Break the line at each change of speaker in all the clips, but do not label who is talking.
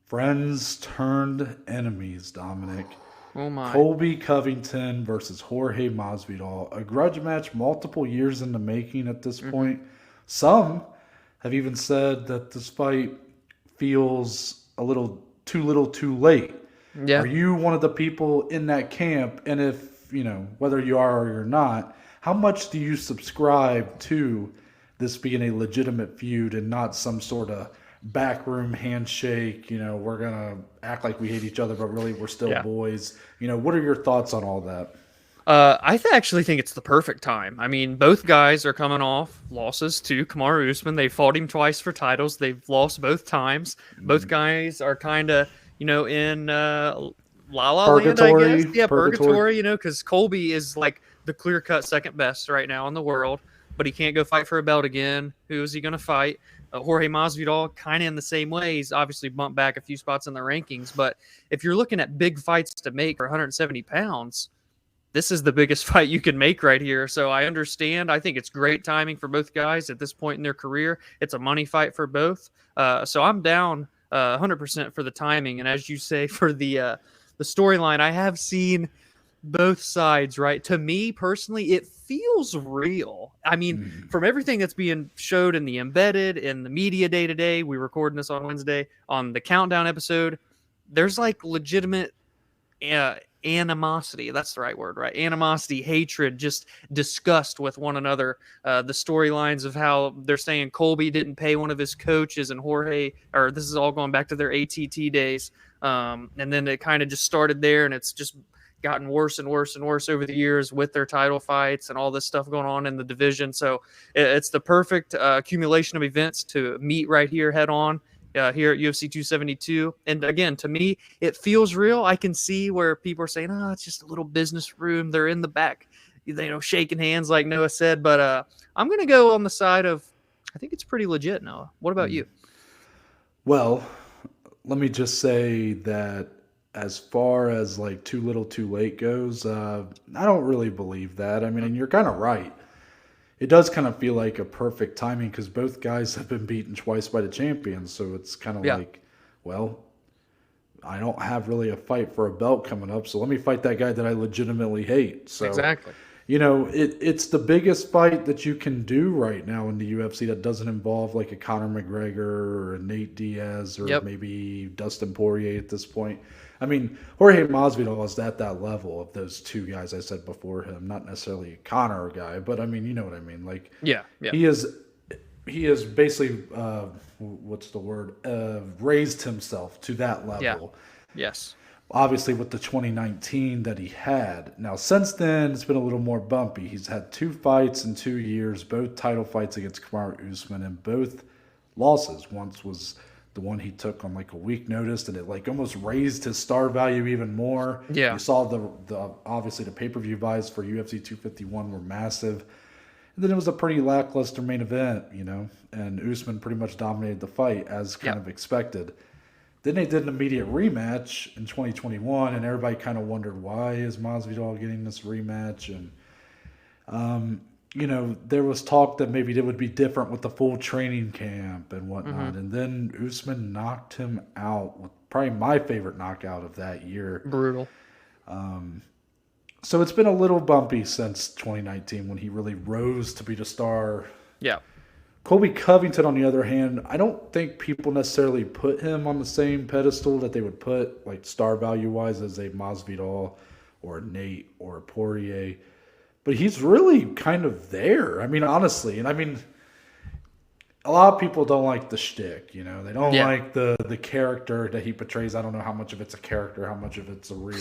Friends turned enemies, Dominic.
Oh my.
Colby Covington versus Jorge Masvidal. A grudge match multiple years in the making at this
Mm-hmm.
point. Some have even said that this fight feels a little too late. Are
Yeah.
you one of the people in that camp? And if, whether you are or you're not, how much do you subscribe to this being a legitimate feud and not some sort of backroom handshake? We're going to act like we hate each other, but really we're still
Yeah.
boys. What are your thoughts on all that?
Actually think it's the perfect time. I mean, both guys are coming off losses to Kamaru Usman. They fought him twice for titles. They've lost both times. Both guys are kind of, in La La Land, I guess. Yeah,
Purgatory.
purgatory. Because Colby is like the clear-cut second best right now in the world, but he can't go fight for a belt again. Who is he going to fight? Jorge Masvidal, kind of in the same way. He's obviously bumped back a few spots in the rankings, but if you're looking at big fights to make for 170 pounds, this is the biggest fight you can make right here. So I understand. I think it's great timing for both guys at this point in their career. It's a money fight for both. So I'm down 100% for the timing. And as you say, for the storyline, I have seen both sides, right? To me personally, it feels real. I mean, from everything that's being showed in the embedded, in the media day to day, we're recording this on Wednesday, on the countdown episode, there's like legitimate animosity. That's the right word, right? Animosity, hatred, just disgust with one another. The storylines of how they're saying Colby didn't pay one of his coaches, and Jorge, or this is all going back to their ATT days. And then it kind of just started there, and it's just gotten worse and worse and worse over the years with their title fights and all this stuff going on in the division. So it's the perfect accumulation of events to meet right here head on. Here at UFC 272. And again, to me, it feels real. I can see where people are saying, oh, it's just a little business room. They're in the back, shaking hands like Noah said. But I'm going to go on the side of, I think it's pretty legit, Noah. What about you?
Well, let me just say that as far as like too little too late goes, I don't really believe that. I mean, and you're kind of right. It does kind of feel like a perfect timing because both guys have been beaten twice by the champions. So it's kind of
Yeah,
like, well, I don't have really a fight for a belt coming up. So let me fight that guy that I legitimately hate. So,
exactly.
it's the biggest fight that you can do right now in the UFC that doesn't involve like a Conor McGregor or a Nate Diaz or
Yep.
maybe Dustin Poirier at this point. I mean, Jorge Masvidal is at that level of those two guys I said before him. Not necessarily a Conor guy, but I mean, you know what I mean. Like
Yeah. Yeah.
he is, he has basically what's the word? Raised himself to that
Yeah.
level.
Yes.
Obviously, with the 2019 that he had. Now, since then, it's been a little more bumpy. He's had two fights in 2 years, both title fights against Kamaru Usman, and both losses. Once was the one he took on like a week notice, and it like almost raised his star value even more.
Yeah.
You saw the obviously the pay per view buys for UFC 251 were massive, and then it was a pretty lackluster main event, and Usman pretty much dominated the fight as kind
Yep.
of expected. Then they did an immediate rematch in 2021, and everybody kind of wondered why is Masvidal getting this rematch, and there was talk that maybe it would be different with the full training camp and
Hmm.
whatnot. And then Usman knocked him out with probably my favorite knockout of that year.
Brutal.
So it's been a little bumpy since 2019 when he really rose to be the star.
Yeah.
Colby Covington, on the other hand, I don't think people necessarily put him on the same pedestal that they would put, like star value wise, as a Masvidal or a Nate or a Poirier. But he's really kind of there. I mean, honestly, and I mean, a lot of people don't like the shtick. They don't
Yeah.
like the character that he portrays. I don't know how much of it's a character, how much of it's a real.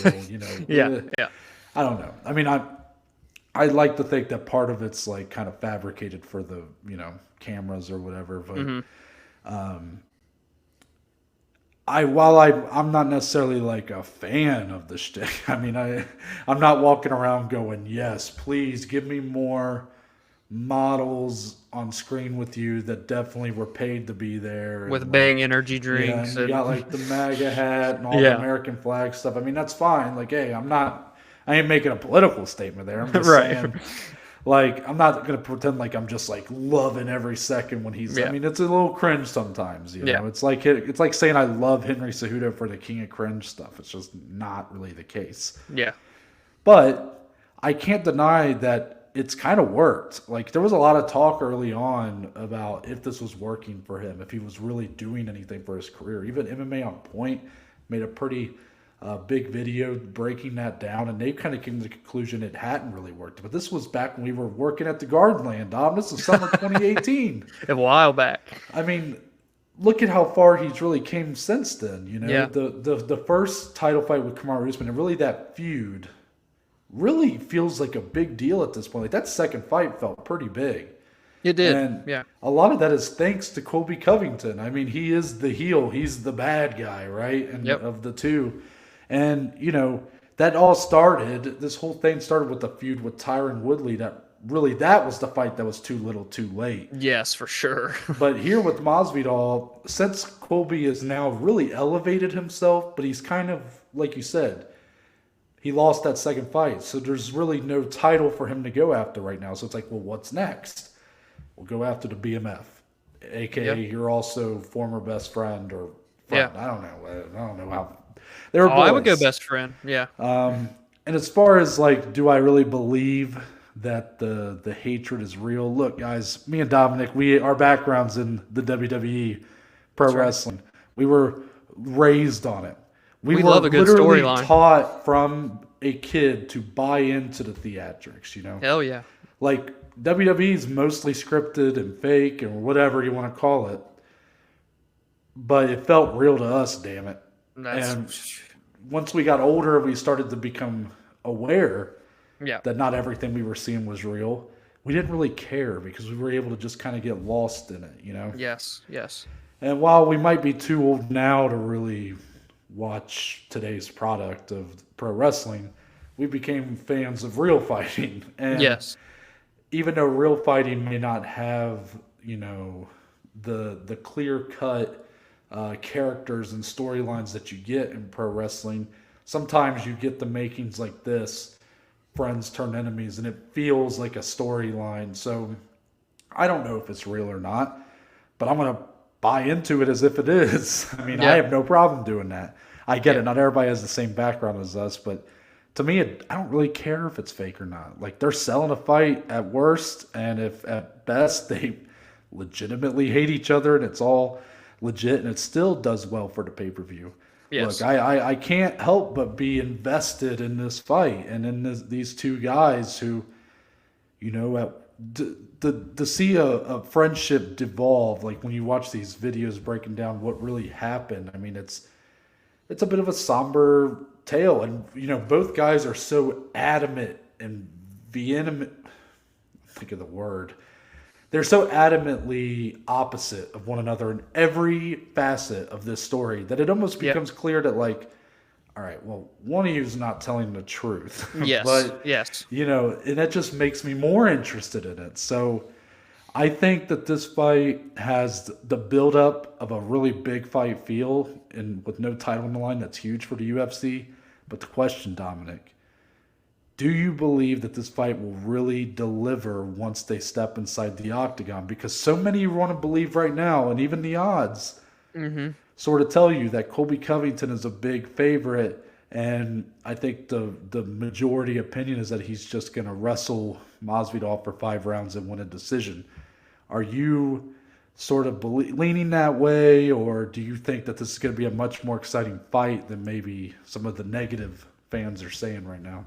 Yeah. Yeah.
I don't know. I mean, I like to think that part of it's like kind of fabricated for the cameras or whatever. But
Hmm.
I'm not necessarily like a fan of the shtick. I mean, I'm not walking around going, yes, please give me more models on screen with you that definitely were paid to be there. And
With
like,
Bang energy
yeah,
drinks
and you got
and
like the MAGA hat and all the
yeah.
American flag stuff. I mean, that's fine. Like, hey, I ain't making a political statement there. I'm just
Right.
saying, Like, I'm not gonna pretend like I'm just like loving every second when he's. I
Yeah.
mean, it's a little cringe sometimes. You
Yeah.
know, it's like saying I love Henry Cejudo for the king of cringe stuff. It's just not really the case.
Yeah.
But I can't deny that it's kind of worked. Like, there was a lot of talk early on about if this was working for him, if he was really doing anything for his career. Even MMA on Point made a pretty big video breaking that down, and they kind of came to the conclusion it hadn't really worked. But this was back when we were working at the Gardenland, Dom. This is summer 2018.
A while back.
I mean, look at how far he's really came since then. You know,
Yeah.
the first title fight with Kamaru Usman, and really that feud really feels like a big deal at this point. Like, that second fight felt pretty big.
It did.
And
Yeah.
a lot of that is thanks to Colby Covington. I mean, he is the heel. He's the bad guy, right? And
Yep.
of the two. And, you know, that all started, this whole thing started with the feud with Tyron Woodley. That was the fight that was too little too late.
Yes, for sure.
But here with Masvidal, since Colby has now really elevated himself, but he's kind of, like you said, he lost that second fight. So there's really no title for him to go after right now. So it's like, well, what's next? We'll go after the BMF, a.k.a.
Yep.
you're also former best friend or friend.
Yeah.
I don't know how. They were
Oh, I would go
boys.
best friend. Yeah.
And as far as like, do I really believe that the hatred is real? Look, guys, me and Dominic, our backgrounds in the WWE pro wrestling, we were raised on it. We were
love a good
literally
storyline.
taught from a kid to buy into the theatrics. You know,
Hell yeah.
like WWE is mostly scripted and fake and whatever you want to call it, but it felt real to us. Damn it. And once we got older, we started to become aware
Yeah.
that not everything we were seeing was real. We didn't really care because we were able to just kind of get lost in it, you know?
Yes. Yes.
And while we might be too old now to really watch today's product of pro wrestling, we became fans of real fighting. And
Yes.
even though real fighting may not have, you know, the clear-cut characters and storylines that you get in pro wrestling, sometimes you get the makings like this, friends turn enemies, and it feels like a storyline. So I don't know if it's real or not, but I'm going to buy into it as if it is. I mean,
Yeah.
I have no problem doing that. I get
Yeah.
it. Not everybody has the same background as us, but to me, I don't really care if it's fake or not. Like, they're selling a fight at worst, and if at best they legitimately hate each other and it's all legit and it still does well for the pay-per-view.
Yes.
Look, I can't help but be invested in this fight and in these two guys who, you know, to see a friendship devolve, like when you watch these videos breaking down what really happened. I mean, it's a bit of a somber tale, and you know, both guys are so adamant and vehement. Think of the word. They're so adamantly opposite of one another in every facet of this story that it almost becomes clear that, like, all right, well, one of you is not telling the truth.
Yes.
But,
Yes.
you know, and that just makes me more interested in it. So I think that this fight has the buildup of a really big fight feel, and with no title on the line, that's huge for the UFC. But the question, Dominic, do you believe that this fight will really deliver once they step inside the octagon? Because so many want to believe right now, and even the odds sort of tell you that Colby Covington is a big favorite. And I think the majority opinion is that he's just going to wrestle Masvidal for 5 rounds and win a decision. Are you sort of leaning that way, or do you think that this is going to be a much more exciting fight than maybe some of the negative fans are saying right now?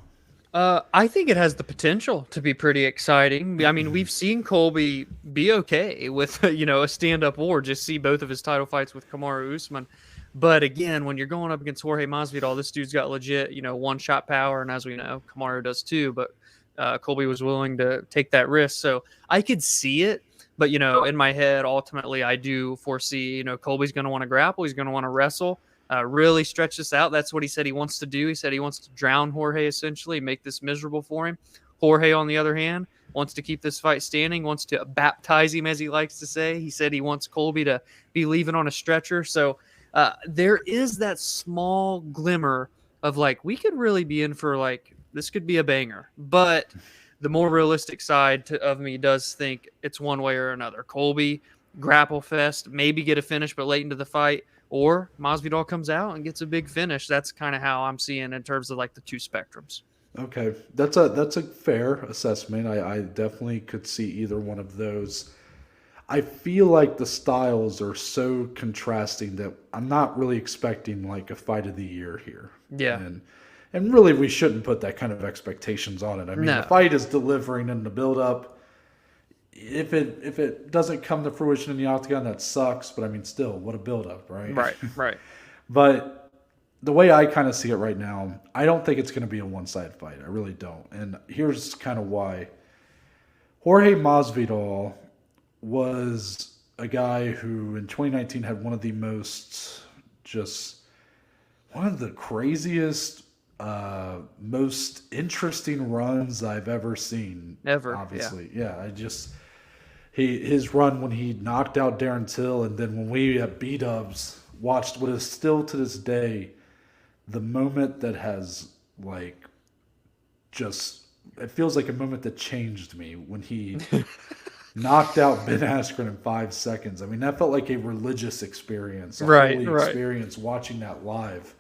I think it has the potential to be pretty exciting. I mean, we've seen Colby be okay with, you know, a stand-up war. Just see both of his title fights with Kamaru Usman. But again, when you're going up against Jorge Masvidal, this dude's got legit, you know, one-shot power. And as we know, Kamaru does too. But Colby was willing to take that risk. So I could see it. But, you know, in my head, ultimately, I do foresee, you know, Colby's going to want to grapple. He's going to want to wrestle. Really stretch this out. That's what he said he wants to do. He said he wants to drown Jorge, essentially, make this miserable for him. Jorge, on the other hand, wants to keep this fight standing, wants to baptize him, as he likes to say. He said he wants Colby to be leaving on a stretcher. So there is that small glimmer of, like, we could really be in for, like, this could be a banger. But the more realistic side of me does think it's one way or another. Colby, grapple fest, maybe get a finish, but late into the fight, or Masvidal comes out and gets a big finish. That's kind of how I'm seeing in terms of like the two spectrums.
Okay, that's a fair assessment. I definitely could see either one of those. I feel like the styles are so contrasting that I'm not really expecting like a fight of the year here.
Yeah.
And really we shouldn't put that kind of expectations on it. I mean,
No.
the fight is delivering in the build up. If it doesn't come to fruition in the octagon, that sucks, but I mean still, what a build up, right?
Right.
But the way I kind of see it right now, I don't think it's going to be a one-sided fight. I really don't. And here's kind of why. Jorge Masvidal was a guy who in 2019 had one of the craziest, most interesting runs I've ever seen.
Ever.
Obviously. Yeah, his run when he knocked out Darren Till, and then when we at B-Dubs watched what is still to this day the moment that has like just it feels like a moment that changed me when he knocked out Ben Askren in 5 seconds. I mean, that felt like a religious experience, a holy experience watching that live.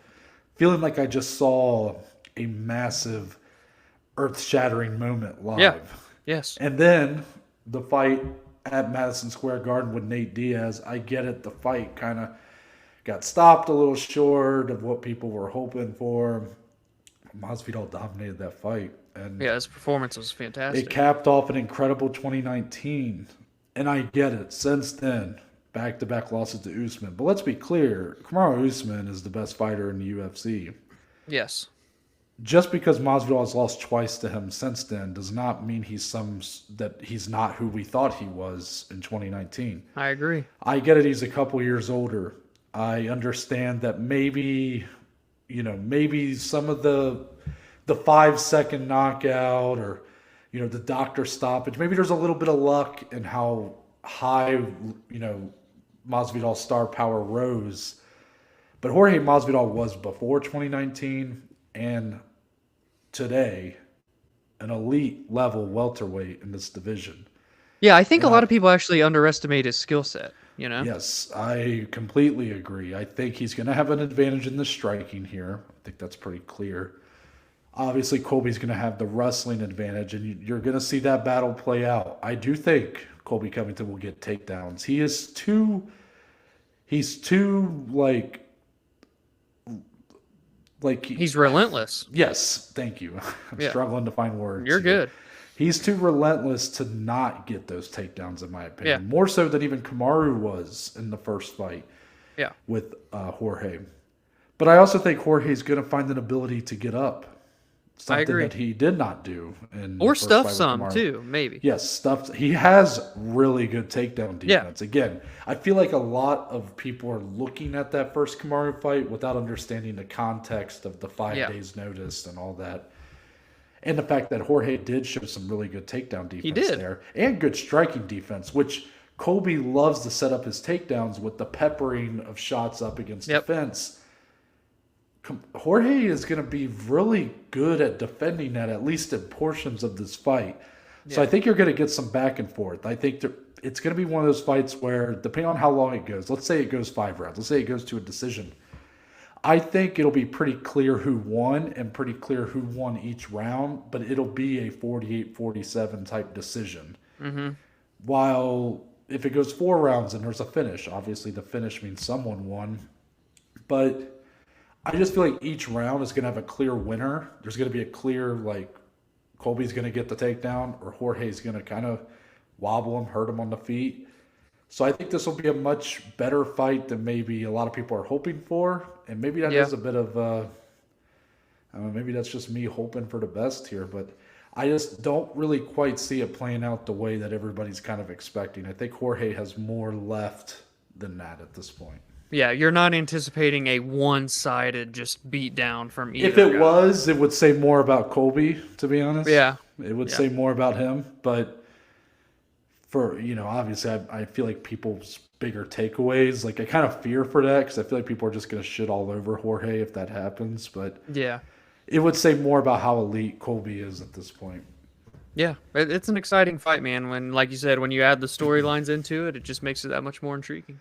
Feeling like I just saw a massive earth-shattering moment live.
Yeah. Yes.
And then the fight at Madison Square Garden with Nate Diaz, I get it, the fight kind of got stopped a little short of what people were hoping for. Masvidal dominated that fight. And
yeah, his performance was fantastic.
it capped off an incredible 2019. And I get it. Since then, back-to-back losses to Usman. But let's be clear, Kamaru Usman is the best fighter in the UFC.
Yes.
Just because Masvidal has lost twice to him since then does not mean he's not who we thought he was in 2019.
I agree.
I get it. He's a couple years older. I understand that maybe some of the 5-second knockout or, the doctor stoppage, maybe there's a little bit of luck in how high, Masvidal's star power rose. But Jorge Masvidal was before 2019 and today an elite level welterweight in this division.
Yeah, I think a lot of people actually underestimate his skill set.
Yes, I completely agree. I think he's going to have an advantage in the striking here. I think that's pretty clear. Obviously, Colby's going to have the wrestling advantage, and you're going to see that battle play out. I do think Colby Covington will get takedowns. He's too
he's relentless.
Yes, thank you. I'm struggling to find words.
You're good.
He's too relentless to not get those takedowns, in my opinion.
Yeah.
More so than even Kamaru was in the first fight with Jorge. But I also think Jorge's going to find an ability to get up. Something that he did not do.
Or stuff some, too, maybe.
Yes, stuff. He has really good takedown defense. Yeah. Again, I feel like a lot of people are looking at that first Kamaru fight without understanding the context of the 5 days notice and all that. And the fact that Jorge did show some really good takedown defense there. And good striking defense, which Colby loves to set up his takedowns with the peppering of shots up against the fence. Jorge is going to be really good at defending that, at least in portions of this fight. So I think you're going to get some back and forth. I think it's going to be one of those fights where, depending on how long it goes, let's say it goes 5 rounds. Let's say it goes to a decision. I think it'll be pretty clear who won and pretty clear who won each round, but it'll be a 48-47 type decision.
Mm-hmm.
While if it goes 4 rounds and there's a finish, obviously the finish means someone won. But I just feel like each round is going to have a clear winner. There's going to be a clear, Colby's going to get the takedown or Jorge's going to kind of wobble him, hurt him on the feet. So I think this will be a much better fight than maybe a lot of people are hoping for. And maybe that is a bit of, maybe that's just me hoping for the best here. But I just don't really quite see it playing out the way that everybody's kind of expecting. I think Jorge has more left than that at this point.
Yeah, you're not anticipating a one-sided just beat down from either
If it
guy.
was, it would say more about Colby, to be honest.
Yeah.
It would say more about him. But for, obviously I feel like people's bigger takeaways, I kind of fear for that because I feel like people are just going to shit all over Jorge if that happens. But
yeah,
it would say more about how elite Colby is at this point.
Yeah, it's an exciting fight, man. When, like you said, when you add the storylines into it, it just makes it that much more intriguing.